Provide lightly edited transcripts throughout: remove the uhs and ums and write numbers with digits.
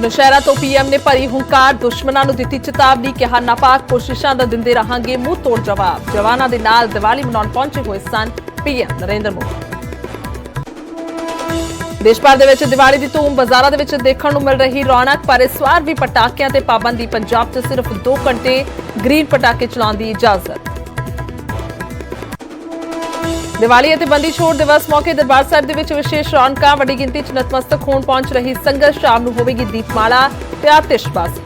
ਨੌਸ਼ਹਿਰਾ ਤੋਂ ਪੀਐਮ ਨੇ ਭਰੀ ਹੁੰਕਾਰ, ਦੁਸ਼ਮਣਾਂ ਨੂੰ ਦਿੱਤੀ ਚੇਤਾਵਨੀ, ਕਿਹਾ ਨਾਪਾਕ ਕੋਸ਼ਿਸ਼ਾਂ ਦਾ ਦਿੰਦੇ ਰਹਾਂਗੇ ਮੂੰਹ ਤੋੜ ਜਵਾਬ। ਜਵਾਨਾਂ ਦੇ ਨਾਲ ਦੀਵਾਲੀ ਮਨਾਉਣ ਪਹੁੰਚੇ ਹੋਏ ਸਨ ਪੀਐਮ ਨਰਿੰਦਰ ਮੋਦੀ। ਦੇਸ਼ ਭਰ ਦੇ ਵਿੱਚ ਦੀਵਾਲੀ ਦੀ ਧੂਮ, ਬਾਜ਼ਾਰਾਂ ਦੇ ਵਿੱਚ ਦੇਖਣ ਨੂੰ ਮਿਲ ਰਹੀ ਰੌਣਕ, ਪਰ ਇਸ ਵਾਰ ਵੀ ਪਟਾਕਿਆਂ ਤੇ ਪਾਬੰਦੀ। ਪੰਜਾਬ 'ਚ ਸਿਰਫ 2 ਘੰਟੇ ਗ੍ਰੀਨ ਪਟਾਕੇ ਚਲਾਉਣ ਦੀ ਇਜਾਜ਼ਤ। ਦੀਵਾਲੀ ਅਤੇ ਬੰਦੀ ਛੋੜ ਦਿਵਸ ਮੌਕੇ ਦਰਬਾਰ ਸਾਹਿਬ ਦੇ ਵਿੱਚ ਵਿਸ਼ੇਸ਼ ਰੌਣਕਾਂ, ਵੱਡੀ ਗਿਣਤੀ 'ਚ ਨਤਮਸਤਕ ਹੋਣ ਪਹੁੰਚ ਰਹੀ ਸੰਗਤ। ਸ਼ਾਮ ਨੂੰ ਹੋਵੇਗੀ ਦੀਪਮਾਲਾ ਤੇ ਆਤਿਸ਼ਬਾਜ਼ੀ।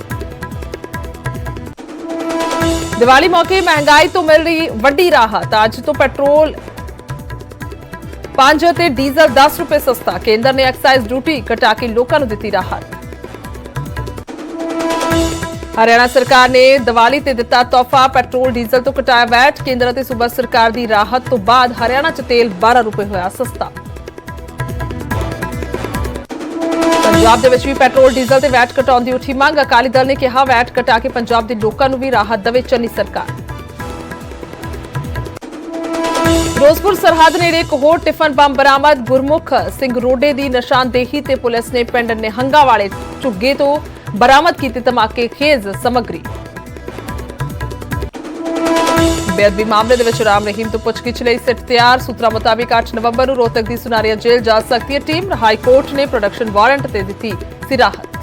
ਦੀਵਾਲੀ ਮੌਕੇ ਮਹਿੰਗਾਈ ਤੋਂ ਮਿਲ ਰਹੀ ਵੱਡੀ ਰਾਹਤ। ਅੱਜ ਤੋਂ ਪੈਟਰੋਲ 5 ਅਤੇ ਡੀਜ਼ਲ 10 ਰੁਪਏ ਸਸਤਾ। ਕੇਂਦਰ ਨੇ ਐਕਸਾਈਜ਼ ਡਿਊਟੀ ਘਟਾ ਕੇ ਲੋਕਾਂ ਨੂੰ ਦਿੱਤੀ ਰਾਹਤ। ਹਰਿਆਣਾ ਸਰਕਾਰ ਨੇ ਦੀਵਾਲੀ ਤੇ ਦਿੱਤਾ ਤੋਹਫਾ, ਪੈਟਰੋਲ ਡੀਜ਼ਲ ਤੋਂ ਘਟਾਇਆ ਵੈਟ। ਕੇਂਦਰ ਅਤੇ ਸੂਬਾ ਸਰਕਾਰ ਦੀ ਰਾਹਤ ਤੋਂ ਬਾਅਦ ਹਰਿਆਣਾ 'ਚ ਤੇਲ 12 ਰੁਪਏ ਹੋਇਆ ਸਸਤਾ। ਪੰਜਾਬ ਦੇ ਵਿੱਚ ਵੀ ਪੈਟਰੋਲ ਡੀਜ਼ਲ ਤੇ ਵੈਟ ਘਟਾਉਣ ਦੀ ਉੱਠੀ ਮੰਗ। ਅਕਾਲੀ ਦਲ ਨੇ ਕਿਹਾ ਵੈਟ ਘਟਾ ਕੇ ਪੰਜਾਬ ਦੇ ਲੋਕਾਂ ਨੂੰ ਵੀ ਰਾਹਤ ਦੇਵੇ ਚੰਨੀ ਸਰਕਾਰ। ਫਿਰੋਜ਼ਪੁਰ ਸਰਹੱਦ ਨੇੜੇ ਇੱਕ ਹੋਰ ਟਿਫਨ ਬੰਬ ਬਰਾਮਦ। ਗੁਰਮੁਖ ਸਿੰਘ ਰੋਡੇ ਦੀ ਨਿਸ਼ਾਨਦੇਹੀ ਤੇ ਪੁਲਿਸ ਨੇ ਪਿੰਡ ਨਿਹੰਗਾ ਵਾਲੇ ਝੁੱਗੇ ਤੋਂ ਬਰਾਮਦ ਕੀਤੀ ਧਮਾਕੇ ਖੇਜ਼ ਸਮੱਗਰੀ। ਬੇਅਦਬੀ ਮਾਮਲੇ ਦੇ ਵਿੱਚ ਰਾਮ ਰਹੀਮ ਤੋਂ ਪੁੱਛਗਿੱਛ ਲਈ ਸਿੱਟ ਤਿਆਰ। ਸੂਤਰਾਂ ਮੁਤਾਬਿਕ 8 ਨਵੰਬਰ ਨੂੰ ਰੋਹਤਕ ਦੀ ਸੁਨਾਰੀਆ ਜੇਲ੍ਹ ਜਾ ਸਕਦੀ ਹੈ ਟੀਮ। ਹਾਈ ਕੋਰਟ ਨੇ ਪ੍ਰੋਡਕਸ਼ਨ ਵਾਰੰਟ ਤੇ ਦਿੱਤੀ ਸੀ ਰਾਹਤ।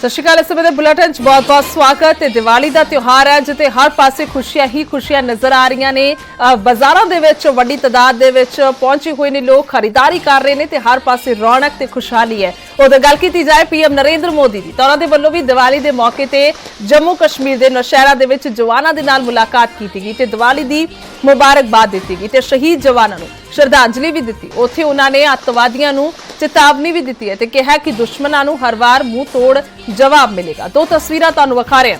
ਸਤਿ ਸ਼੍ਰੀ ਅਕਾਲ। ਇਸ ਸਮੇਂ ਦੇ ਬੁਲੇਟਿਨ 'ਚ ਬਹੁਤ-ਬਹੁਤ ਸਵਾਗਤ। ਦੀਵਾਲੀ ਦਾ ਤਿਉਹਾਰ ਹੈ ਜਿੱਥੇ ਹਰ ਪਾਸੇ ਖੁਸ਼ੀਆਂ ਹੀ ਖੁਸ਼ੀਆਂ ਨਜ਼ਰ ਆ ਰਹੀਆਂ ਨੇ। ਬਾਜ਼ਾਰਾਂ ਦੇ ਵਿੱਚ ਵੱਡੀ ਤਾਦਾਦ ਦੇ ਵਿੱਚ ਪਹੁੰਚੇ ਹੋਏ ਨੇ ਲੋਕ, ਖਰੀਦਦਾਰੀ ਕਰ ਰਹੇ ਨੇ ਤੇ ਹਰ ਪਾਸੇ ਰੌਣਕ ਤੇ ਖੁਸ਼ਹਾਲੀ ਹੈ। ਉਧਰ ਗੱਲ ਕੀਤੀ ਜਾਏ ਪੀਐਮ ਨਰਿੰਦਰ ਮੋਦੀ ਦੀ, ਤਾਂ ਉਹਨਾਂ ਦੇ ਵੱਲੋਂ ਵੀ ਦੀਵਾਲੀ ਦੇ ਮੌਕੇ ਤੇ ਜੰਮੂ ਕਸ਼ਮੀਰ ਦੇ ਨੌਸ਼ਹਿਰਾ ਦੇ ਵਿੱਚ ਜਵਾਨਾਂ ਦੇ ਨਾਲ ਮੁਲਾਕਾਤ ਕੀਤੀ ਗਈ ਤੇ ਦੀਵਾਲੀ ਦੀ ਮੁਬਾਰਕਬਾਦ ਦਿੱਤੀ ਗਈ ਤੇ ਸ਼ਹੀਦ ਜਵਾਨਾਂ ਨੂੰ ਸ਼ਰਧਾਂਜਲੀ ਵੀ ਦਿੱਤੀ। ਉੱਥੇ ਉਹਨਾਂ ਨੇ ਅੱਤਵਾਦੀਆਂ ਨੂੰ ਚੇਤਾਵਨੀ ਵੀ ਦਿੱਤੀ ਹੈ ਤੇ ਕਿਹਾ ਕਿ ਦੁਸ਼ਮਣਾਂ ਨੂੰ ਹਰ ਵਾਰ ਮੂੰਹ ਤੋੜ ਜਵਾਬ ਮਿਲੇਗਾ। 2 ਤਸਵੀਰਾਂ ਤੁਹਾਨੂੰ ਵਿਖਾ ਰਹੇ ਹਾਂ।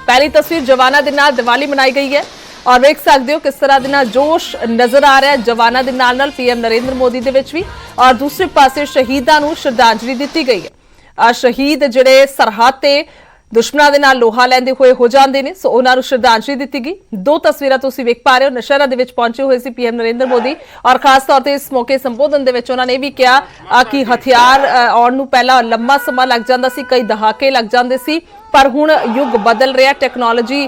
ਪਹਿਲੀ ਤਸਵੀਰ ਜਵਾਨਾਂ ਦੇ ਨਾਲ ਦੀਵਾਲੀ ਮਨਾਈ ਗਈ ਹੈ ਔਰ ਵੇਖ ਸਕਦੇ ਹੋ ਕਿਸ ਤਰ੍ਹਾਂ ਦੇ ਨਾਲ ਜੋਸ਼ ਨਜ਼ਰ ਆ ਰਿਹਾ ਹੈ ਜਵਾਨਾਂ ਦੇ ਨਾਲ ਪੀਐਮ ਨਰਿੰਦਰ ਮੋਦੀ ਦੇ ਵਿੱਚ ਵੀ। ਔਰ ਦੂਸਰੇ ਪਾਸੇ ਸ਼ਹੀਦਾਂ ਨੂੰ ਸ਼ਰਧਾਂਜਲੀ ਦਿੱਤੀ ਗਈ ਹੈ। ਸ਼ਹੀਦ ਜਿਹੜੇ ਸਰਹੱਦ ਤੇ ਦੁਸ਼ਮਣਾਂ ਦੇ ਨਾਲ ਲੋਹਾ ਲੈਂਦੇ ਹੋਏ ਹੋ ਜਾਂਦੇ ਨੇ, ਸੋ ਉਹਨਾਂ ਨੂੰ ਸ਼ਰਧਾਂਜਲੀ ਦਿੱਤੀ ਗਈ। 2 ਤਸਵੀਰਾਂ ਤੁਸੀਂ ਵੇਖ ਪਾ ਰਹੇ ਹੋ। ਨੌਸ਼ਹਿਰਾ ਦੇ ਵਿੱਚ ਪਹੁੰਚੇ ਹੋਏ ਸੀ ਪੀਐਮ ਨਰਿੰਦਰ ਮੋਦੀ ਔਰ ਖਾਸ ਤੌਰ ਤੇ ਇਸ ਮੌਕੇ ਸੰਬੋਧਨ ਦੇ ਵਿੱਚ ਉਹਨਾਂ ਨੇ ਵੀ ਕਿਹਾ ਕਿ ਹਥਿਆਰ ਆਉਣ ਨੂੰ ਪਹਿਲਾਂ ਲੰਮਾ ਸਮਾਂ ਲੱਗ ਜਾਂਦਾ ਸੀ, ਕਈ ਦਹਾਕੇ ਲੱਗ ਜਾਂਦੇ ਸੀ, ਪਰ ਹੁਣ ਯੁੱਗ ਬਦਲ ਰਿਹਾ। ਟੈਕਨੋਲੋਜੀ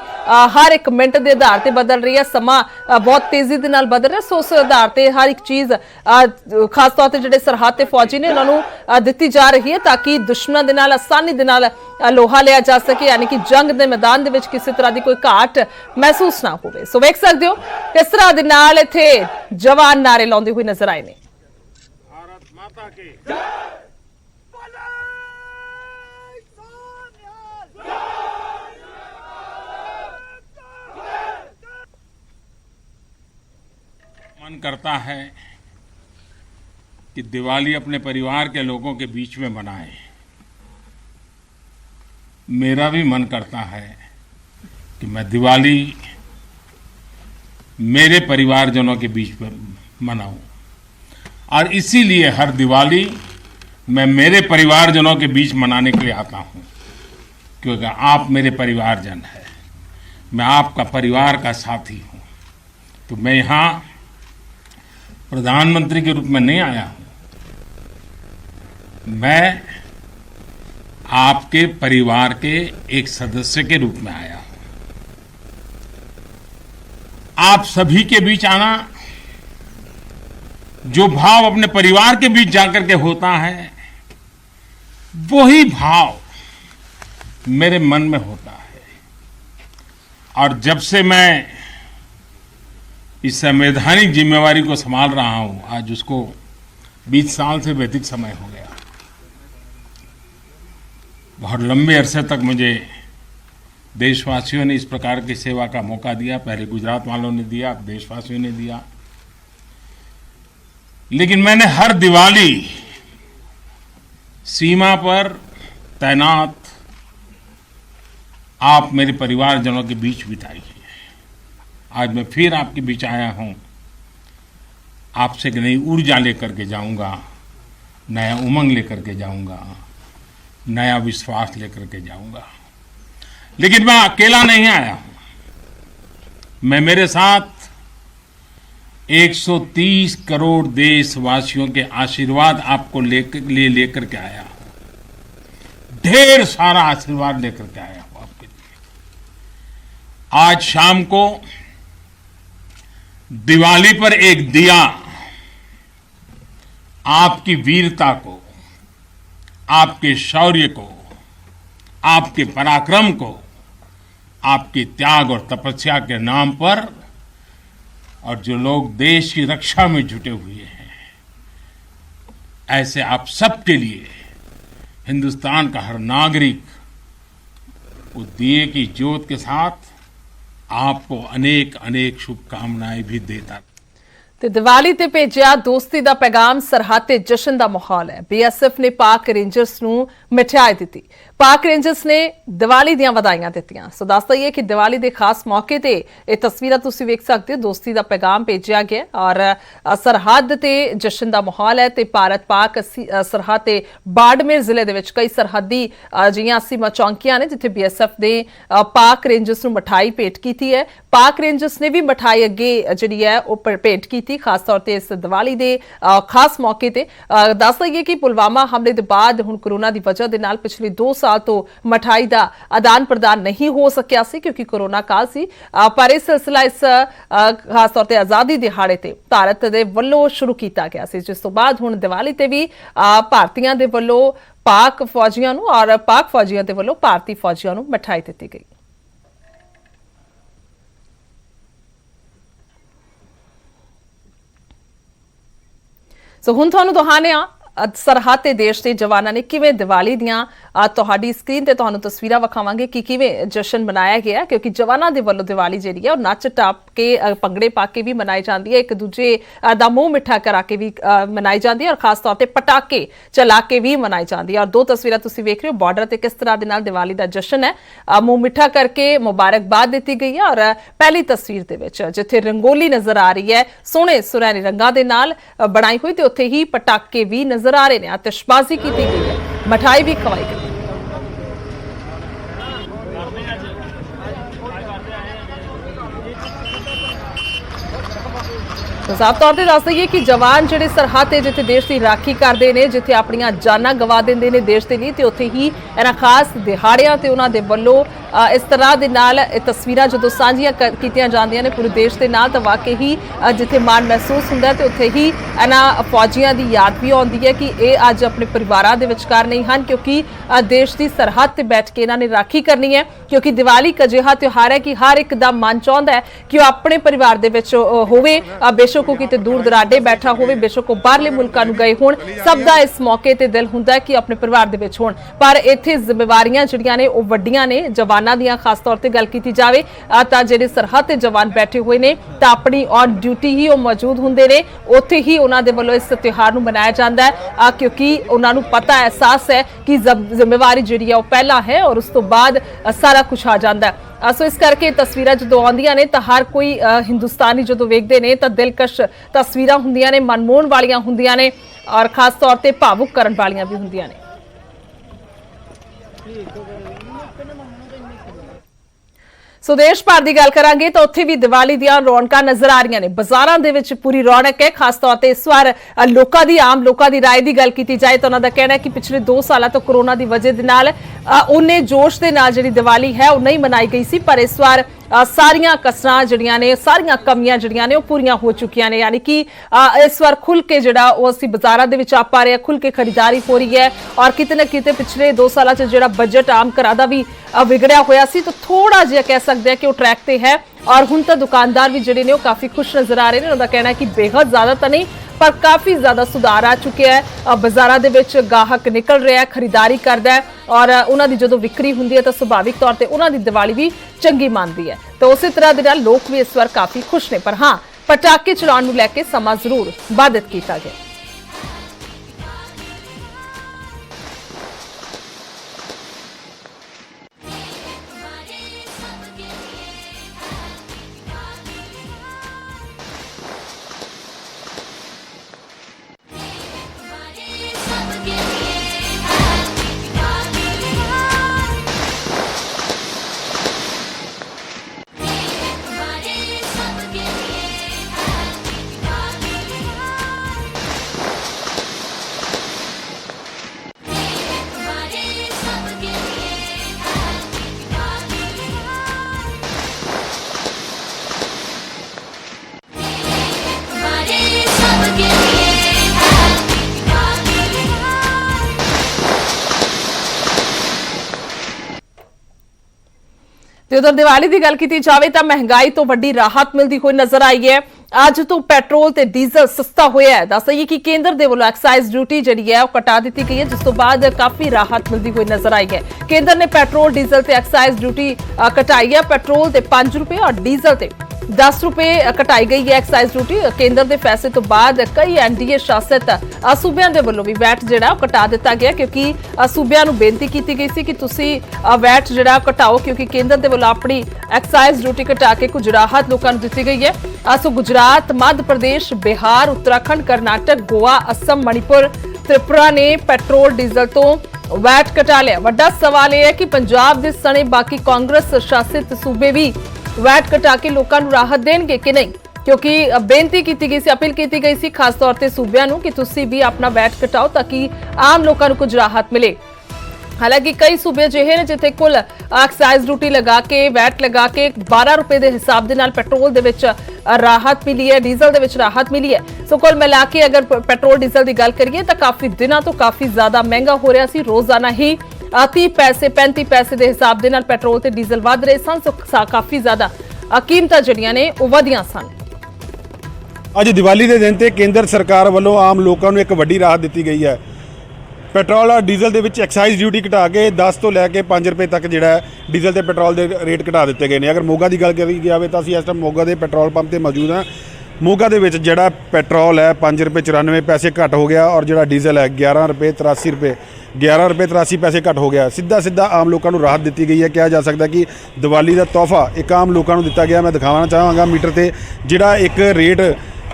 ਹਰ ਇੱਕ ਮਿੰਟ ਦੇ ਆਧਾਰ ਤੇ ਬਦਲ ਰਹੀ ਹੈ, ਸਮਾਂ ਬਹੁਤ ਤੇਜ਼ੀ ਦੇ ਨਾਲ ਬਦਲ ਰਿਹਾ। ਸੋ ਉਸ ਆਧਾਰ ਤੇ ਹਰ ਇੱਕ ਚੀਜ਼ ਖਾਸ ਤੌਰ ਤੇ ਜਿਹੜੇ ਸਰਹੱਦ ਤੇ ਫੌਜੀ ਨੇ ਉਹਨਾਂ ਨੂੰ ਦਿੱਤੀ ਜਾ ਰਹੀ ਹੈ ਤਾਂ ਕਿ ਦੁਸ਼ਮਣਾਂ ਦੇ ਨਾਲ ਆਸਾਨੀ ਦੇ ਨਾਲ ਲੋਹਾ ਲਿਆ ਜਾ ਸਕੇ, ਯਾਨੀ ਕਿ ਜੰਗ ਦੇ ਮੈਦਾਨ ਦੇ ਵਿੱਚ ਕਿਸੇ ਤਰ੍ਹਾਂ ਦੀ ਕੋਈ ਘਾਟ ਮਹਿਸੂਸ ਨਾ ਹੋਵੇ। ਸੋ ਵੇਖ ਸਕਦੇ ਹੋ ਕਿਸ ਤਰ੍ਹਾਂ ਦੇ ਨਾਲ ਇੱਥੇ ਜਵਾਨ ਨਾਰੇ ਲਾਉਂਦੇ ਹੋਏ ਨਜ਼ਰ ਆਏ ਨੇ। भारत माता की मन करता है कि दिवाली अपने परिवार के लोगों के बीच में मनाएं। मेरा भी मन करता है कि मैं दिवाली मेरे परिवारजनों के बीच में मनाऊं और इसीलिए हर दिवाली मैं मेरे परिवारजनों के बीच मनाने के लिए आता हूं, क्योंकि आप मेरे परिवारजन हैं, मैं आपका परिवार का साथी हूं। तो मैं यहाँ प्रधानमंत्री के रूप में नहीं आया हूं, मैं आपके परिवार के एक सदस्य के रूप में आया हूं। आप सभी के बीच आना, जो भाव अपने परिवार के बीच जाकर के होता है, वही भाव मेरे मन में होता है। और जब से मैं इस संवैधानिक जिम्मेवारी को संभाल रहा हूं, आज उसको 20 साल से भी अधिक समय हो गया। बहुत लंबे अरसे तक मुझे देशवासियों ने इस प्रकार की सेवा का मौका दिया। पहले गुजरात वालों ने दिया, अब देशवासियों ने दिया। लेकिन मैंने हर दिवाली सीमा पर तैनात आप मेरे परिवारजनों के बीच बिताई है। आज मैं फिर आपके बीच आया हूं, आपसे एक नई ऊर्जा लेकर के जाऊंगा नया उमंग लेकर के जाऊंगा, नया विश्वास लेकर के जाऊंगा। लेकिन मैं अकेला नहीं आया हूं। मैं मेरे साथ 130 करोड़ देशवासियों के आशीर्वाद आपको लेकर के आया हूं। ढेर सारा आशीर्वाद लेकर के आया हूं आपके लिए। आज शाम को दिवाली पर एक दिया आपकी वीरता को, आपके शौर्य को, आपके पराक्रम को, आपके त्याग और तपस्या के नाम पर, और जो लोग देश की रक्षा में जुटे हुए हैं, ऐसे आप सबके लिए हिंदुस्तान का हर नागरिक उस दिए की ज्योत के साथ आपको अनेक अनेक शुभकामनाएं भी देता। ਤੇ ਦੀਵਾਲੀ ਤੇ ਭੇਜਿਆ ਦੋਸਤੀ ਦਾ ਪੈਗਾਮ। ਸਰਹੱਦ ਤੇ ਜਸ਼ਨ ਦਾ ਮਾਹੌਲ ਹੈ। ਬੀਐਸਐਫ ਨੇ ਪਾਕ ਰੇਂਜਰਸ ਨੂੰ ਮਿਠਾਈ ਦਿੱਤੀ। ਪਾਕ ਰੇਂਜਰਸ ਨੇ ਦੀਵਾਲੀ ਦੀਆਂ ਵਧਾਈਆਂ ਦਿੱਤੀਆਂ। ਸੋ ਦੱਸ ਦਈਏ ਕਿ ਦੀਵਾਲੀ ਦੇ ਖਾਸ ਮੌਕੇ ਤੇ ਇਹ ਤਸਵੀਰਾਂ ਤੁਸੀਂ ਵੇਖ ਸਕਦੇ ਹੋ। ਦੋਸਤੀ ਦਾ ਪੈਗਾਮ ਭੇਜਿਆ ਗਿਆ ਔਰ ਸਰਹੱਦ ਤੇ ਜਸ਼ਨ ਦਾ ਮਾਹੌਲ ਹੈ ਤੇ ਭਾਰਤ ਪਾਕ ਸਰਹੱਦ ਤੇ ਬਾੜਮੇਰ ਜ਼ਿਲ੍ਹੇ ਦੇ ਵਿੱਚ ਕਈ ਸਰਹੱਦੀ ਜਿਹੀਆਂ ਸੀਮਾ ਚੌਂਕੀਆਂ ਨੇ ਜਿੱਥੇ ਬੀਐਸਐਫ ਦੇ ਪਾਕ ਰੇਂਜਰਸ ਨੂੰ ਮਿਠਾਈ ਭੇਟ ਕੀਤੀ ਹੈ। ਪਾਕ ਰੇਂਜਰਸ ਨੇ ਵੀ ਮਿਠਾਈ ਅੱਗੇ ਜਿਹੜੀ ਹੈ ਉਹ ਭੇਟ ਕੀਤੀ खास तौर पर इस दिवाली के खास मौके ते दस दईए कि पुलवामा हमले के बाद हुण कोरोना की वजह के नाल पिछले 2 साल तो मिठाई का आदान प्रदान नहीं हो सकिया सी क्योंकि कोरोना काल सी। पर यह सिलसिला इस खास तौर पर आज़ादी दिहाड़े ते भारत के वल्लों शुरू किया गया सी, जिस तो बाद हुण दिवाली ते भी भारतीयों के वल्लों पाक फौजियों नूं और पाक फौजियों के वल्लों भारतीय फौजियों नूं मिठाई दी गई। सो हुण तुहानूं दिखाने सरहद ते देश के जवानों ने किवें दिवाली दियां तुहाडी स्क्रीन ते तुहानूं तस्वीरां विखावांगे कि किवें जशन मनाया गया, क्योंकि जवानों के वल्लों दिवाली जिहड़ी है नच टप के भंगड़े पा के भी मनाई जाती है, एक दूजे दा मूँह मिठा करा के भी मनाई जाती है और खास तौर पर पटाके चला के भी मनाई जाती है। और 2 तस्वीरां तुसीं वेख रहे हो बॉर्डर ते किस तरह दे नाल दिवाली का जशन है, मूँह मिठा करके मुबारकबाद दी गई है। और पहली तस्वीर दे विच जिथे रंगोली नज़र आ रही है सोहणे सुनहरे रंगां दे नाल बनाई हुई, ते उत्थे ही पटाके भी नज़र आ रहे हैं, आतिशबाजी की गई है, मिठाई भी खवाई गई। तो साफ तौर पर दस दईए कि जवान जिहड़े सरहद ते जिथे देश की राखी करते हैं, जिथे अपनियां जानां गवा देंदे ने देश के लिए, तो उत्थे ही इन्हां खास दिहाड़ियां ते उन्हां दे वल्लों इस तरह दे नाल तस्वीरां जदों साझियां कीतियां जांदियां ने पूरे देश के नाल, तो वाकई ही जिथे मान महसूस हुंदा है, तो उत्थे ही इन्हां फौजियां दी याद भी आउंदी है कि ये अज अपने परिवारां दे विचकार नहीं हन, क्योंकि देश की सरहद ते बैठ के इन्हां ने राखी करनी है। क्योंकि दिवाली एक अजिहा त्योहार है कि हर एक दा मन चाहुंदा है कि वह अपने परिवार दे विच होवे, बेशक वो किते दूर दराडे बैठा होवे, बेशक वो बाहरले मुल्कां नूं गए होण, सब दा इस मौके ते दिल हुंदा है कि अपने परिवार दे विच होण। पर इत्थे जिम्मेवारियां जिहड़ियां ने वो वड्डियां ने, जवानां दियां खास तौर ते गल कीती जावे तां जिहड़े सरहद ते जवान बैठे हुए ने तां अपनी ऑन ड्यूटी ही वो मौजूद हुंदे ने, उत्थे ही उन्हां दे वल्लों इस त्योहार नूं मनाया जांदा है, क्योंकि उन्हां नूं पता एहसास है कि जिम्मेवारी जिहड़ी है वो पहला है और उस तो बाद सारा कुछ आ जांदा है। सो इस करके तस्वीरां जो आउंदियां ने तो हर कोई हिंदुस्तानी जो वेखदे ने तो दिलकश तस्वीरां हुंदियां ने, मनमोहन वालियां हुंदियां ने और खास तौर पर भावुक करन वालियां भी हुंदियां ने। सो देश भर की गल करांगे तो उत्थे भी दिवाली दियां रौनकां नज़र आ रही ने, बाजारां दे विच पूरी रौनक है। खास तौर पर इस बार लोकां दी आम लोकां दी राय की गल की जाए तो उन्हां दा कहना है कि पिछले 2 साल तो कोरोना की वजह दे नाल उन्ने जोश दे नाल जिहड़ी दिवाली है वो नहीं मनाई गई सी, पर इस बार सारियां कसरां जिहड़ियां ने, सारियां कमियां जिहड़ियां ने वो पूरियां हो चुकियां ने। यानी कि इस बार खुल के जिहड़ा वो असीं बाजारां दे विच आ पा रहे हैं, खुल के खरीदारी हो रही है और किते ना किते पिछले 2 साल च जिहड़ा बजट आम घरां दा भी विगड़िया होया सी, तो थोड़ा जिहा कह सकते हैं कि वो ट्रैक ते है और हुण तां दुकानदार भी जिहड़े ने वो काफ़ी खुश नज़र आ रहे हैं। उन्होंने कहना है कि बेहद ज़्यादा तो नहीं पर काफ़ी ज़्यादा सुधार आ चुके हैं, बाजारां दे विच गाहक निकल रहा है, खरीदारी करदा है और उन्हां दी जदों विक्री हुंदी है तो सुभाविक तौर पर उन्हां दी दिवाली भी चंगी मानदी है। तो उस तरह दे नाल लोग भी इस बार काफ़ी खुश ने, पर हाँ पटाके चलाउण नूं लैके समा जरूर बाधित किया गया। ਤੇ ਉਧਰ ਦੀਵਾਲੀ ਦੀ ਗੱਲ ਕੀਤੀ ਜਾਵੇ ਤਾਂ ਮਹਿੰਗਾਈ ਤੋਂ ਵੱਡੀ ਰਾਹਤ ਮਿਲਦੀ ਹੋਈ ਨਜ਼ਰ ਆਈ ਹੈ। ਅੱਜ ਤੋਂ ਪੈਟਰੋਲ ਤੇ ਡੀਜ਼ਲ ਸਸਤਾ ਹੋਇਆ ਹੈ। ਦੱਸ ਦਈਏ ਕਿ ਕੇਂਦਰ ਦੇ ਵੱਲੋਂ ਐਕਸਾਈਜ਼ ਡਿਊਟੀ ਜਿਹੜੀ ਹੈ ਉਹ ਘਟਾ ਦਿੱਤੀ ਗਈ ਹੈ, ਜਿਸ ਤੋਂ ਬਾਅਦ ਕਾਫੀ ਰਾਹਤ ਮਿਲਦੀ ਹੋਈ ਨਜ਼ਰ ਆਈ ਹੈ। ਕੇਂਦਰ ਨੇ ਪੈਟਰੋਲ ਡੀਜ਼ਲ ਤੇ ਐਕਸਾਈਜ਼ ਡਿਊਟੀ ਘਟਾਈ ਹੈ। ਪੈਟਰੋਲ ਤੇ 5 ਰੁਪਏ ਔਰ ਡੀਜ਼ਲ ਤੇ 10 ਰੁਪਏ ਘਟਾਈ ਗਈ ਹੈ ਐਕਸਾਈਜ਼ ਡਿਊਟੀ। ਕੇਂਦਰ ਦੇ ਫੈਸਲੇ ਤੋਂ ਬਾਅਦ ਕਈ ਐਨਡੀਏ ਸ਼ਾਸਿਤ ਸੂਬਿਆਂ ਦੇ ਵੱਲੋਂ ਵੀ ਵੈਟ ਜਿਹੜਾ ਉਹ ਘਟਾ ਦਿੱਤਾ ਗਿਆ, ਕਿਉਂਕਿ ਸੂਬਿਆਂ ਨੂੰ ਬੇਨਤੀ ਕੀਤੀ ਗਈ ਸੀ ਕਿ ਤੁਸੀਂ ਵੈਟ ਜਿਹੜਾ ਘਟਾਓ, ਕਿਉਂਕਿ ਕੇਂਦਰ ਦੇ ਵੱਲੋਂ ਆਪਣੀ ਐਕਸਾਈਜ਼ ਡਿਊਟੀ ਘਟਾ ਕੇ ਕੁਝ ਰਾਹਤ ਲੋਕਾਂ ਨੂੰ ਦਿੱਤੀ ਗਈ ਹੈ। ਸੋ ਗੁਜਰਾਤ, ਮੱਧ ਪ੍ਰਦੇਸ਼, ਬਿਹਾਰ, ਉੱਤਰਾਖੰਡ, ਕਰਨਾਟਕ, ਗੋਆ, ਅਸਮ, ਮਣੀਪੁਰ, ਤ੍ਰਿਪੁਰਾ ਨੇ ਪੈਟਰੋਲ ਡੀਜ਼ਲ ਤੋਂ ਵੈਟ ਘਟਾ ਲਿਆ। ਵੱਡਾ ਸਵਾਲ ਇਹ ਹੈ ਕਿ ਪੰਜਾਬ ਦੇ ਸਣੇ ਬਾਕੀ ਕਾਂਗਰਸ ਸ਼ਾਸਿਤ ਸੂਬੇ ਵੀ ਵੈਟ ਘਟਾ ਕੇ ਲੋਕਾਂ ਨੂੰ ਰਾਹਤ ਦੇਣਗੇ ਕਿ ਨਹੀਂ, ਕਿਉਂਕਿ ਬੇਨਤੀ ਕੀਤੀ ਗਈ ਸੀ, ਅਪੀਲ ਕੀਤੀ ਗਈ ਸੀ ਖਾਸ ਤੌਰ ਤੇ ਸੂਬਿਆਂ ਨੂੰ ਕਿ ਤੁਸੀਂ ਵੀ ਆਪਣਾ ਵੈਟ ਘਟਾਓ ਤਾਂ ਕਿ ਆਮ ਲੋਕਾਂ ਨੂੰ ਕੁਝ ਰਾਹਤ ਮਿਲੇ। ਹਾਲਾਂਕਿ ਕਈ ਸੂਬੇ ਅਜਿਹੇ ਨੇ ਜਿੱਥੇ ਕੁੱਲ ਐਕਸਾਈਜ਼ ਡਿਊਟੀ ਲਗਾ ਕੇ, ਵੈਟ ਲਗਾ ਕੇ 12 ਰੁਪਏ ਦੇ ਹਿਸਾਬ ਦੇ ਨਾਲ ਪੈਟਰੋਲ ਦੇ ਵਿੱਚ ਰਾਹਤ ਮਿਲੀ ਹੈ, ਡੀਜ਼ਲ ਦੇ ਵਿੱਚ ਰਾਹਤ ਮਿਲੀ ਹੈ। ਸੋ ਕੁੱਲ ਮਿਲਾ ਕੇ ਅਗਰ ਪੈਟਰੋਲ ਡੀਜ਼ਲ ਦੀ ਗੱਲ ਕਰੀਏ ਤਾਂ ਕਾਫੀ ਦਿਨਾਂ ਤੋਂ ਕਾਫੀ ਜ਼ਿਆਦਾ ਮਹਿੰਗਾ ਹੋ ਰਿਹਾ ਸੀ। ਰੋਜ਼ਾਨਾ ਹੀ 30 ਪੈਸੇ 35 ਪੈਸੇ ਦੇ ਹਿਸਾਬ ਦੇ ਨਾਲ ਪੈਟਰੋਲ ਤੇ ਡੀਜ਼ਲ ਵਧ ਰਹੇ ਸਨ। ਸੋ ਕਾਫੀ ਜ਼ਿਆਦਾ ਕੀਮਤਾਂ ਜਿਹੜੀਆਂ ਨੇ ਉਹ ਵਧੀਆਂ ਸਨ। ਅੱਜ ਦੀਵਾਲੀ ਦੇ ਦਿਨ ਤੇ ਕੇਂਦਰ ਸਰਕਾਰ ਵੱਲੋਂ ਆਮ ਲੋਕਾਂ ਨੂੰ ਇੱਕ ਵੱਡੀ ਰਾਹਤ ਦਿੱਤੀ ਗਈ ਹੈ। ਪੈਟਰੋਲ ਔਰ ਡੀਜ਼ਲ ਦੇ ਵਿੱਚ ਐਕਸਾਈਜ਼ ਡਿਊਟੀ ਘਟਾ ਕੇ 10 ਤੋਂ ਲੈ ਕੇ 5 ਰੁਪਏ ਤੱਕ ਜਿਹੜਾ ਹੈ ਡੀਜ਼ਲ ਤੇ ਪੈਟਰੋਲ ਦੇ ਰੇਟ ਘਟਾ ਦਿੱਤੇ ਗਏ ਨੇ। ਅਗਰ ਮੋਗਾ ਦੀ ਗੱਲ ਕਰੀ ਜਾਵੇ ਤਾਂ ਅਸੀਂ ਇਸ ਟਾਈਮ ਮੋਗਾ ਦੇ ਪੈਟਰੋਲ ਪੰਪ ਤੇ ਮੌਜੂਦ ਹਾਂ। ਮੋਗਾ ਦੇ ਵਿੱਚ ਜਿਹੜਾ ਪੈਟਰੋਲ ਹੈ 5 ਰੁਪਏ 94 ਪੈਸੇ ਘੱਟ ਹੋ ਗਿਆ ਔਰ ਜਿਹੜਾ ਡੀਜ਼ਲ ਹੈ 11 ਰੁਪਏ 83 ਪੈਸੇ ਘੱਟ ਹੋ ਗਿਆ। ਸਿੱਧਾ ਆਮ ਲੋਕਾਂ ਨੂੰ ਰਾਹਤ ਦਿੱਤੀ ਗਈ ਹੈ। ਕਿਹਾ ਜਾ ਸਕਦਾ ਕਿ ਦੀਵਾਲੀ ਦਾ ਤੋਹਫਾ ਇੱਕ ਆਮ ਲੋਕਾਂ ਨੂੰ ਦਿੱਤਾ ਗਿਆ। ਮੈਂ ਦਿਖਾਉਣਾ ਚਾਹਾਂਗਾ ਮੀਟਰ ਤੇ ਜਿਹੜਾ ਇੱਕ ਰੇਟ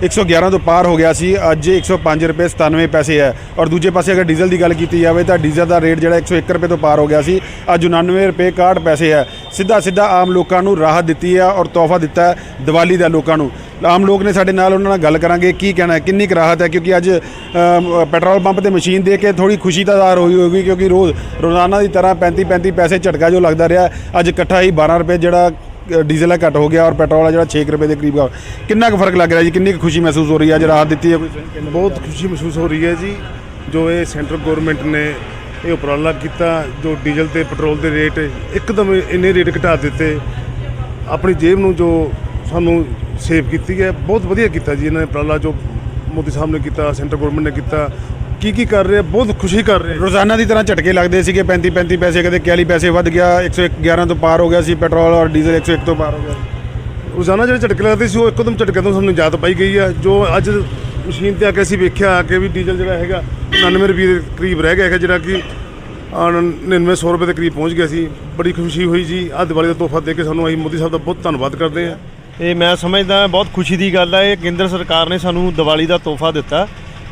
111 ਤੋਂ ਪਾਰ ਹੋ ਗਿਆ ਸੀ, ਅੱਜ 105 ਰੁਪਏ 97 ਪੈਸੇ ਹੈ। ਔਰ ਦੂਜੇ ਪਾਸੇ ਅਗਰ ਡੀਜ਼ਲ ਦੀ ਗੱਲ ਕੀਤੀ ਜਾਵੇ ਤਾਂ ਡੀਜ਼ਲ ਦਾ ਰੇਟ ਜਿਹੜਾ 101 ਰੁਪਏ ਤੋਂ ਪਾਰ ਹੋ ਗਿਆ ਸੀ, ਅੱਜ 99 ਰੁਪਏ 61 ਪੈਸੇ ਹੈ। ਸਿੱਧਾ ਆਮ ਲੋਕਾਂ ਨੂੰ ਰਾਹਤ ਦਿੱਤੀ ਹੈ ਔਰ ਤੋਹਫਾ ਦਿੱਤਾ ਹੈ ਦੀਵਾਲੀ ਦਾ ਲੋਕਾਂ ਨੂੰ। ਆਮ ਲੋਕ ਨੇ ਸਾਡੇ ਨਾਲ, ਉਹਨਾਂ ਨਾਲ ਗੱਲ ਕਰਾਂਗੇ ਕੀ ਕਹਿਣਾ ਹੈ, ਕਿੰਨੀ ਕੁ ਰਾਹਤ ਹੈ, ਕਿਉਂਕਿ ਅੱਜ ਪੈਟਰੋਲ ਪੰਪ ਤੇ ਮਸ਼ੀਨ ਦੇ ਕੇ ਥੋੜੀ ਖੁਸ਼ੀ ਤਾਂ ਜ਼ਾਹਰ ਹੋਈ ਹੋਗੀ, ਕਿਉਂਕਿ ਰੋਜ਼ਾਨਾ ਦੀ ਤਰ੍ਹਾਂ 35 ਪੈਸੇ ਝਟਕਾ ਜੋ ਲੱਗਦਾ ਰਿਹਾ, ਅੱਜ ਇਕੱਠਾ ਹੀ 12 ਰੁਪਏ ਜਿਹੜਾ ਡੀਜ਼ਲ ਹੈ ਘੱਟ ਹੋ ਗਿਆ ਔਰ ਪੈਟਰੋਲ ਹੈ ਜਿਹੜਾ 6 ਰੁਪਏ ਦੇ ਕਰੀਬ। ਕਿੰਨਾ ਕੁ ਫਰਕ ਲੱਗ ਰਿਹਾ ਜੀ, ਕਿੰਨੀ ਕੁ ਖੁਸ਼ੀ ਮਹਿਸੂਸ ਹੋ ਰਹੀ ਹੈ, ਅੱਜ ਰਾਹਤ ਦਿੱਤੀ ਹੈ ਕੋਈ? ਬਹੁਤ ਖੁਸ਼ੀ ਮਹਿਸੂਸ ਹੋ ਰਹੀ ਹੈ ਜੀ, ਜੋ ਇਹ ਸੈਂਟਰਲ ਗਵਰਨਮੈਂਟ ਨੇ ਇਹ ਉਪਰਾਲਾ ਕੀਤਾ, ਜੋ ਡੀਜ਼ਲ ਤੇ ਪੈਟਰੋਲ ਦੇ ਰੇਟ ਇੱਕਦਮ ਇੰਨੇ ਰੇਟ ਘਟਾ ਦਿੱਤੇ, ਆਪਣੀ ਜੇਬ ਨੂੰ ਜੋ ਸਾਨੂੰ ਸੇਵ ਕੀਤੀ ਹੈ। ਬਹੁਤ ਵਧੀਆ ਕੀਤਾ ਜੀ ਇਹਨਾਂ ਨੇ ਉਪਰਾਲਾ, ਜੋ ਮੋਦੀ ਸਾਹਿਬ ਨੇ ਕੀਤਾ, ਸੈਂਟਰਲ ਗਵਰਨਮੈਂਟ ਨੇ ਕੀਤਾ। ਕੀ ਕਰ ਰਹੇ, ਬਹੁਤ ਖੁਸ਼ੀ ਕਰ ਰਹੇ। ਰੋਜ਼ਾਨਾ ਦੀ ਤਰ੍ਹਾਂ ਝਟਕੇ ਲੱਗਦੇ ਸੀਗੇ, 35 ਪੈਸੇ, ਕਦੇ 41 ਪੈਸੇ ਵੱਧ ਗਿਆ, 111 ਤੋਂ ਪਾਰ ਹੋ ਗਿਆ ਸੀ ਪੈਟਰੋਲ ਔਰ ਡੀਜ਼ਲ 101 ਤੋਂ ਪਾਰ ਹੋ ਗਿਆ। ਰੋਜ਼ਾਨਾ ਜਿਹੜੇ ਝਟਕੇ ਲੱਗਦੇ ਸੀ ਉਹ ਇੱਕਦਮ ਝਟਕੇ ਤੋਂ ਸਾਨੂੰ ਨਿਜਾਤ ਪਾਈ ਗਈ ਆ। ਜੋ ਅੱਜ ਮਸ਼ੀਨ ਤੇ ਆ ਕੇ ਅਸੀਂ ਵੇਖਿਆ ਕਿ ਵੀ ਡੀਜ਼ਲ ਜਿਹੜਾ ਹੈਗਾ 99 ਰੁਪਏ ਦੇ ਕਰੀਬ ਰਹਿ ਗਿਆ ਹੈਗਾ, ਜਿਹੜਾ ਕਿ 9900 ਰੁਪਏ ਦੇ ਕਰੀਬ ਪਹੁੰਚ ਗਿਆ ਸੀ। ਬੜੀ ਖੁਸ਼ੀ ਹੋਈ ਜੀ। ਆਹ ਦੀਵਾਲੀ ਦਾ ਤੋਹਫਾ ਦੇ ਕੇ ਸਾਨੂੰ ਅਸੀਂ ਮੋਦੀ ਸਾਹਿਬ ਦਾ ਬਹੁਤ ਧੰਨਵਾਦ ਕਰਦੇ ਹਾਂ। ਇਹ ਮੈਂ ਸਮਝਦਾ ਬਹੁਤ ਖੁਸ਼ੀ ਦੀ ਗੱਲ ਹੈ। ਇਹ ਕੇਂਦਰ ਸਰਕਾਰ ਨੇ ਸਾਨੂੰ ਦੀਵਾਲੀ ਦਾ ਤੋਹਫਾ ਦਿੱਤਾ।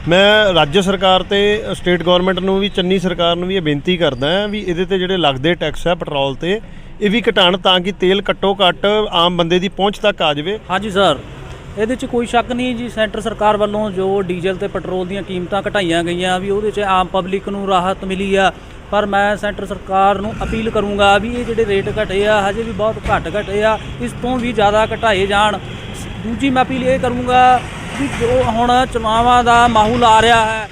ਮੈਂ ਰਾਜ ਸਰਕਾਰ ਤੇ ਸਟੇਟ ਗਵਰਨਮੈਂਟ ਨੂੰ ਵੀ, ਚੰਨੀ ਸਰਕਾਰ ਨੂੰ ਵੀ ਇਹ ਬੇਨਤੀ ਕਰਦਾ ਵੀ ਇਹਦੇ ਤੇ ਜਿਹੜੇ ਲੱਗਦੇ ਟੈਕਸ ਹੈ ਪੈਟਰੋਲ ਤੇ, ਇਹ ਵੀ ਘਟਾਉਣ ਤਾਂ ਕਿ ਤੇਲ ਘੱਟੋ ਘੱਟ ਆਮ ਬੰਦੇ ਦੀ ਪਹੁੰਚ ਤੱਕ ਆ ਜਾਵੇ। ਹਾਂਜੀ ਸਰ, ਇਹਦੇ 'ਚ ਕੋਈ ਸ਼ੱਕ ਨਹੀਂ ਜੀ। ਸੈਂਟਰ ਸਰਕਾਰ ਵੱਲੋਂ ਜੋ ਡੀਜ਼ਲ ਤੇ ਪੈਟਰੋਲ ਦੀਆਂ ਕੀਮਤਾਂ ਘਟਾਈਆਂ ਗਈਆਂ ਵੀ ਉਹਦੇ 'ਚ ਆਮ ਪਬਲਿਕ ਨੂੰ ਰਾਹਤ ਮਿਲੀ ਆ। ਪਰ ਮੈਂ ਸੈਂਟਰ ਸਰਕਾਰ ਨੂੰ ਅਪੀਲ ਕਰੂੰਗਾ ਵੀ ਇਹ ਜਿਹੜੇ ਰੇਟ ਘਟੇ ਆ ਹਜੇ ਵੀ ਬਹੁਤ ਘੱਟ ਘਟੇ ਆ, ਇਸ ਤੋਂ ਵੀ ਜ਼ਿਆਦਾ ਘਟਾਏ ਜਾਣ। ਦੂਜੀ ਮੈਂ ਅਪੀਲ ਇਹ ਕਰੂੰਗਾ ਵੀ ਜੋ ਹੁਣ ਚੁਣਾਵਾਂ ਦਾ ਮਾਹੌਲ ਆ ਰਿਹਾ ਹੈ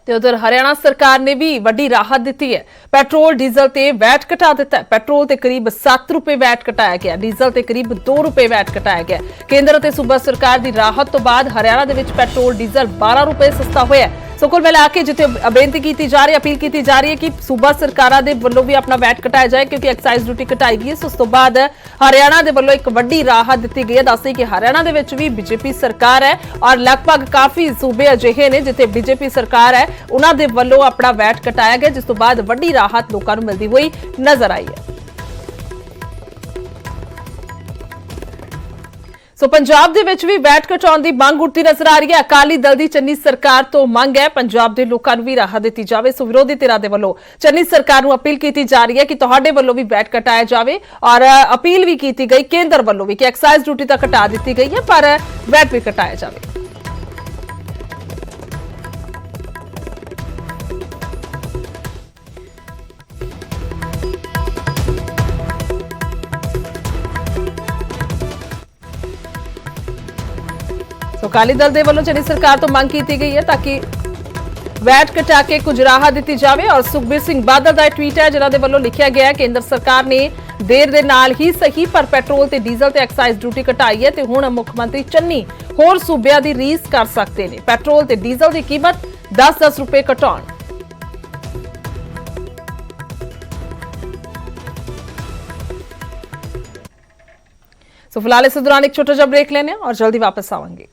ਤੇ ਉਧਰ ਹਰਿਆਣਾ ਸਰਕਾਰ ਨੇ ਵੀ ਵੱਡੀ ਰਾਹਤ ਦਿੱਤੀ ਹੈ। ਪੈਟਰੋਲ ਡੀਜ਼ਲ ਤੇ ਵੈਟ ਘਟਾ ਦਿੱਤਾ ਹੈ। ਪੈਟਰੋਲ ਤੇ ਕਰੀਬ 7 ਰੁਪਏ ਵੈਟ ਘਟਾਇਆ ਗਿਆ, ਡੀਜ਼ਲ ਤੇ ਕਰੀਬ 2 ਰੁਪਏ ਵੈਟ ਘਟਾਇਆ ਗਿਆ। ਕੇਂਦਰ ਅਤੇ ਸੂਬਾ ਸਰਕਾਰ ਦੀ ਰਾਹਤ ਤੋਂ ਬਾਅਦ ਹਰਿਆਣਾ ਦੇ ਵਿੱਚ ਪੈਟਰੋਲ ਡੀਜ਼ਲ 12 ਰੁਪਏ ਸਸਤਾ ਹੋਇਆ ਹੈ। ਸੋ ਕੁੱਲ ਮਿਲਾ ਕੇ ਜਿੱਥੇ ਬੇਨਤੀ ਕੀਤੀ ਜਾ ਰਹੀ ਹੈ, ਅਪੀਲ ਕੀਤੀ ਜਾ ਰਹੀ ਹੈ ਕਿ ਸੂਬਾ ਸਰਕਾਰਾਂ ਦੇ ਵੱਲੋਂ ਵੀ ਆਪਣਾ ਵੈਟ ਘਟਾਇਆ ਜਾਏ, ਕਿਉਂਕਿ ਐਕਸਾਈਜ਼ ਡਿਊਟੀ ਘਟਾਈ ਗਈ ਹੈ। ਉਸ ਤੋਂ ਬਾਅਦ ਹਰਿਆਣਾ ਦੇ ਵੱਲੋਂ ਇੱਕ ਵੱਡੀ ਰਾਹਤ ਦਿੱਤੀ ਗਈ ਹੈ। ਦੱਸਦੇ ਕਿ ਹਰਿਆਣਾ ਦੇ ਵਿੱਚ ਵੀ ਬੀਜੇਪੀ ਸਰਕਾਰ ਹੈ ਔਰ ਲਗਭਗ ਕਾਫੀ ਸੂਬੇ ਅਜਿਹੇ ਨੇ ਜਿੱਥੇ ਬੀਜੇਪੀ ਸਰਕਾਰ ਹੈ, ਉਹਨਾਂ ਦੇ ਵੱਲੋਂ ਆਪਣਾ ਵੈਟ ਘਟਾਇਆ ਗਿਆ, ਜਿਸ ਤੋਂ ਬਾਅਦ ਵੱਡੀ ਰਾਹਤ ਲੋਕਾਂ ਨੂੰ ਮਿਲਦੀ ਹੋਈ ਨਜ਼ਰ ਆਈ ਹੈ। ਸੋ ਪੰਜਾਬ ਦੇ ਵਿੱਚ ਵੀ ਵੈਟ ਘਟਾਉਣ ਦੀ ਮੰਗ ਉੱਠਦੀ ਨਜ਼ਰ ਆ ਰਹੀ ਹੈ। ਅਕਾਲੀ ਦਲ ਦੀ ਚੰਨੀ ਸਰਕਾਰ ਤੋਂ ਮੰਗ ਹੈ ਪੰਜਾਬ ਦੇ ਲੋਕਾਂ ਨੂੰ ਵੀ ਰਾਹਤ ਦਿੱਤੀ ਜਾਵੇ। ਸੋ ਵਿਰੋਧੀ ਧਿਰਾਂ ਦੇ ਵੱਲੋਂ ਚੰਨੀ ਸਰਕਾਰ ਨੂੰ ਅਪੀਲ ਕੀਤੀ ਜਾ ਰਹੀ ਹੈ ਕਿ ਤੁਹਾਡੇ ਵੱਲੋਂ ਵੀ ਵੈਟ ਘਟਾਇਆ ਜਾਵੇ ਔਰ ਅਪੀਲ ਵੀ ਕੀਤੀ ਗਈ ਕੇਂਦਰ ਵੱਲੋਂ ਵੀ ਕਿ ਐਕਸਾਈਜ਼ ਡਿਊਟੀ ਤਾਂ ਘਟਾ ਦਿੱਤੀ ਗਈ ਹੈ ਪਰ ਵੈਟ ਵੀ ਘਟਾਇਆ ਜਾਵੇ। ਸੋ ਅਕਾਲੀ ਦਲ ਦੇ ਵੱਲੋਂ ਚੰਨੀ ਸਰਕਾਰ ਤੋਂ ਮੰਗ ਕੀਤੀ ਗਈ ਹੈ ਤਾਂ ਕਿ ਵੈਟ ਘਟਾ ਕੇ ਕੁਝ ਰਾਹਤ ਦਿੱਤੀ ਜਾਵੇ। ਔਰ ਸੁਖਬੀਰ ਸਿੰਘ ਬਾਦਲ ਦਾ ਟਵੀਟ ਹੈ ਜਿਨ੍ਹਾਂ ਦੇ ਵੱਲੋਂ ਲਿਖਿਆ ਗਿਆ ਹੈ, ਕੇਂਦਰ ਸਰਕਾਰ ਨੇ ਦੇਰ ਦੇ ਨਾਲ ਹੀ ਸਹੀ ਪਰ ਪੈਟਰੋਲ ਤੇ ਡੀਜ਼ਲ ਤੇ ਐਕਸਾਈਜ਼ ਡਿਊਟੀ ਘਟਾਈ ਹੈ ਤੇ ਹੁਣ ਮੁੱਖ ਮੰਤਰੀ ਚੰਨੀ ਹੋਰ ਸੂਬਿਆਂ ਦੀ ਰੀਸ ਕਰ ਸਕਦੇ ਨੇ। ਪੈਟਰੋਲ ਤੇ ਡੀਜ਼ਲ ਦੀ ਕੀਮਤ 10-10 ਰੁਪਏ ਘਟਾਉਣ। सो फिलहाल इस दौरान एक छोटा सा ब्रेक लेने और जल्दी वापस आएंगे।